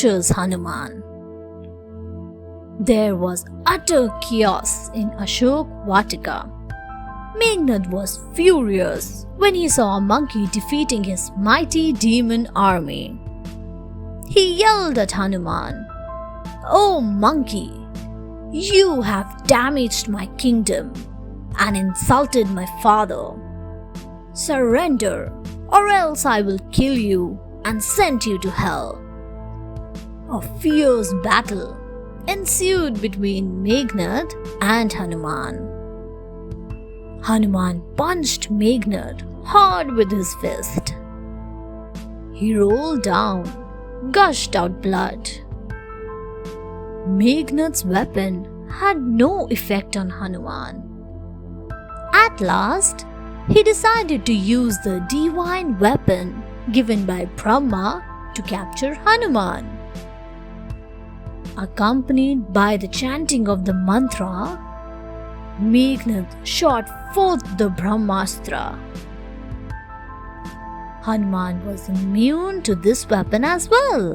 captures Hanuman. There was utter chaos in Ashok Vatika. Meghnad was furious when he saw a monkey defeating his mighty demon army. He yelled at Hanuman, "Oh monkey, you have damaged my kingdom and insulted my father. Surrender, or else I will kill you and send you to hell." A fierce battle ensued between Meghnad and Hanuman. Hanuman punched Meghnad hard with his fist. He rolled down, gushed out blood. Meghnad's weapon had no effect on Hanuman. At last, he decided to use the divine weapon given by Brahma to capture Hanuman. Accompanied by the chanting of the mantra, Meghnad shot forth the Brahmastra. Hanuman was immune to this weapon as well.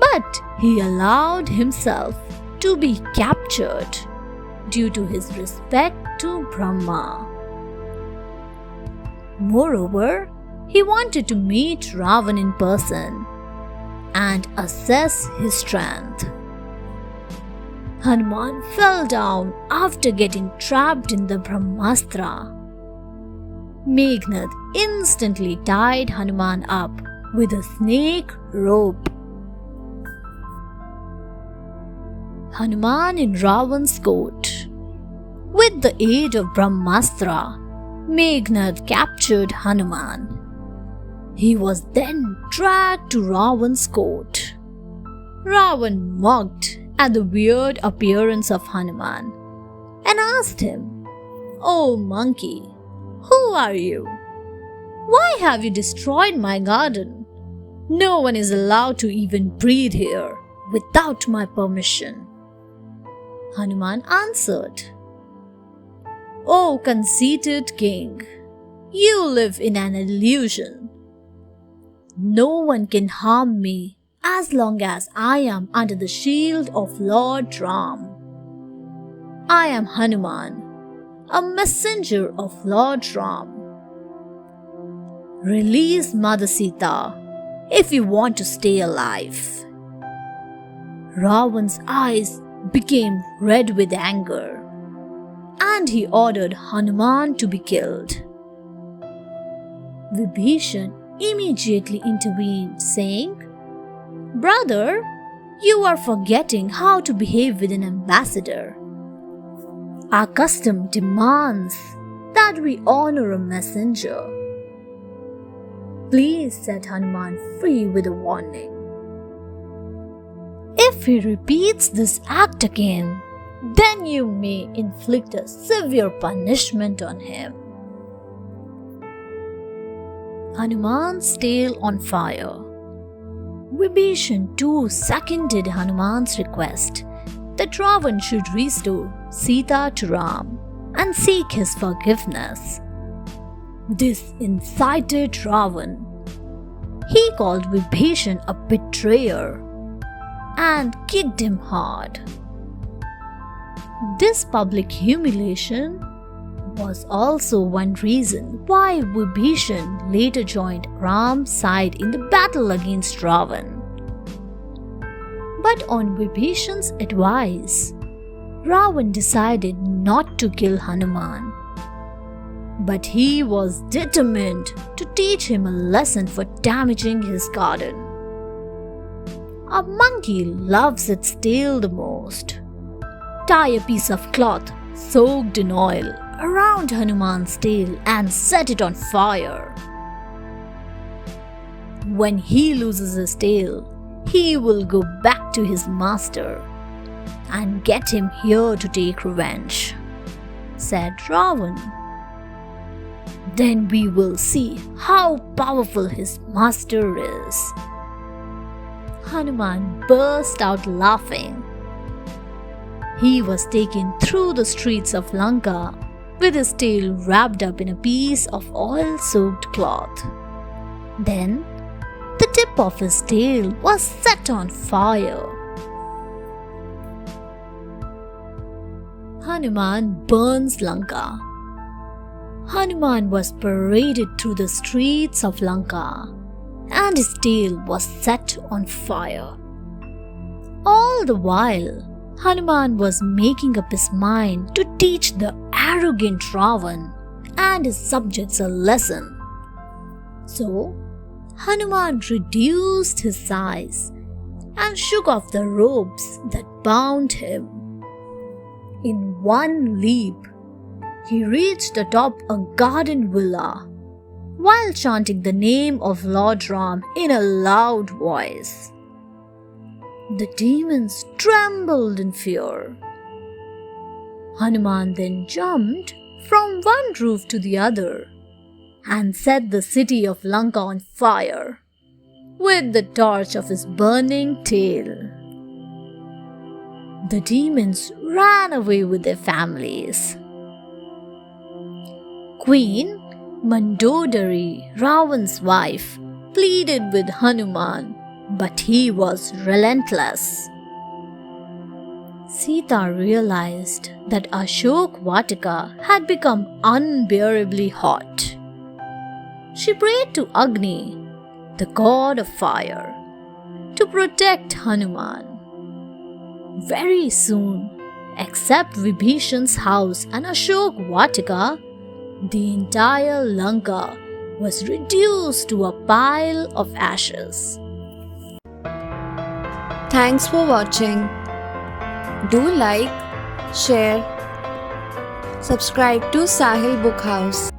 But he allowed himself to be captured due to his respect to Brahma. Moreover, he wanted to meet Ravan in person and assess his strength. Hanuman fell down after getting trapped in the Brahmastra. Meghnad instantly tied Hanuman up with a snake rope. Hanuman in Ravan's court. With the aid of Brahmastra, Meghnad captured Hanuman. He was then dragged to Ravan's court. Ravan mocked at the weird appearance of Hanuman and asked him, "Oh monkey, who are you? Why have you destroyed my garden? No one is allowed to even breathe here without my permission." Hanuman answered, "O conceited king, you live in an illusion. No one can harm me as long as I am under the shield of Lord Ram. I am Hanuman, a messenger of Lord Ram. Release Mother Sita if you want to stay alive." Ravan's eyes became red with anger, and he ordered Hanuman to be killed. Vibhishan immediately intervened, saying, "Brother, you are forgetting how to behave with an ambassador. Our custom demands that we honor a messenger. Please set Hanuman free with a warning. If he repeats this act again, then you may inflict a severe punishment on him." Hanuman's tail on fire. Vibhishan too seconded Hanuman's request that Ravan should restore Sita to Ram and seek his forgiveness. This incited Ravan. He called Vibhishan a betrayer and kicked him hard. This public humiliation was also one reason why Vibhishan later joined Ram's side in the battle against Ravan. But on Vibhishan's advice, Ravan decided not to kill Hanuman. But he was determined to teach him a lesson for damaging his garden. A monkey loves its tail the most. Tie a piece of cloth soaked in oil around Hanuman's tail and set it on fire. When he loses his tail, he will go back to his master and get him here to take revenge, said Ravan. Then we will see how powerful his master is. Hanuman burst out laughing. He was taken through the streets of Lanka with his tail wrapped up in a piece of oil-soaked cloth. Then, the tip tip of his tail was set on fire. Hanuman burns Lanka. Hanuman was paraded through the streets of Lanka, and his tail was set on fire. All the while, Hanuman was making up his mind to teach the arrogant Ravan and his subjects a lesson. So, Hanuman reduced his size and shook off the ropes that bound him. In one leap, he reached atop a garden villa while chanting the name of Lord Ram in a loud voice. The demons trembled in fear. Hanuman then jumped from one roof to the other and set the city of Lanka on fire with the torch of his burning tail. The demons ran away with their families. Queen Mandodari, Ravan's wife, pleaded with Hanuman, but he was relentless. Sita realized that Ashok Vatika had become unbearably hot. She prayed to Agni, the god of fire, to protect Hanuman. Very soon, except Vibhishan's house and Ashok Vatika, the entire Lanka was reduced to a pile of ashes. Thanks for watching. Do like, share, subscribe to Sahil Book House.